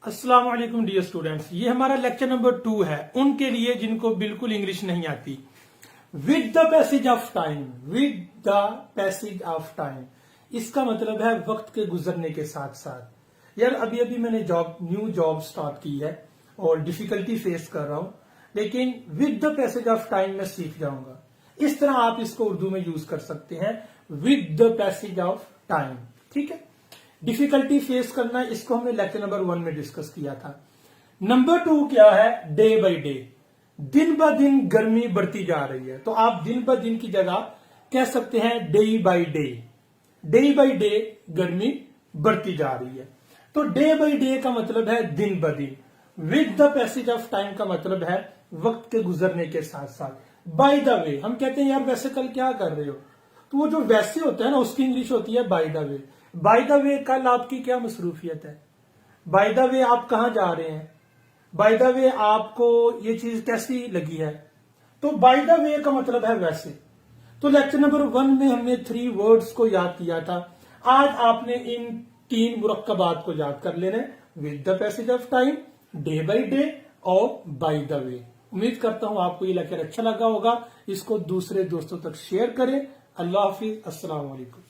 अस्सलाम वालेकुम dear students, ये हमारा लेक्चर नंबर 2 है उनके लिए जिनको बिल्कुल इंग्लिश नहीं आती। With the passage of time, with the passage of time, इसका मतलब है वक्त के गुजरने के साथ साथ। यार अभी अभी मैंने न्यू जॉब स्टार्ट की है और डिफिकल्टी फेस कर रहा हूं, लेकिन with the passage of time मैं सीख जाऊंगा। इस तरह आप इसको उर्दू में यूज कर सकते हैं, with the passage of time. ठीक है, डिफिकल्टी फेस करना, इसको हमने लेक्चर नंबर 1 में डिस्कस किया था। नंबर 2 क्या है? डे बाय डे, दिन ब दिन गर्मी बढ़ती जा रही है, तो आप दिन ब दिन की जगह कह सकते हैं day by day. Day by day गर्मी बढ़ती जा रही है, तो डे बाय डे का मतलब है दिन ब दिन। With the passage of time का मतलब है वक्त के गुजरने के साथ साथ। बाय द वे, हम कहते हैं यार वैसे कल क्या कर रहे हो, तो वो जो वैसे होता है ना उसकी इंग्लिश होती है by the way. By the way कल आपकी क्या मसरूफियत है? बाय द वे आप कहां जा रहे हैं? बाय द वे आपको ये चीज कैसी लगी है? तो बाय द वे का मतलब है वैसे। तो लेक्चर नंबर 1 में हमने 3 वर्ड्स को याद किया था। आज आपने इन 3 मुरक्कबात को याद कर लेना है, with the passage of time, day by day और बाय द वे। उम्मीद करता हूं आपको ये लेक्चर अच्छा लगा होगा। इसको दूसरे दोस्तों तक शेयर करें। अल्लाह हाफिज, अस्सलाम वालेकुम।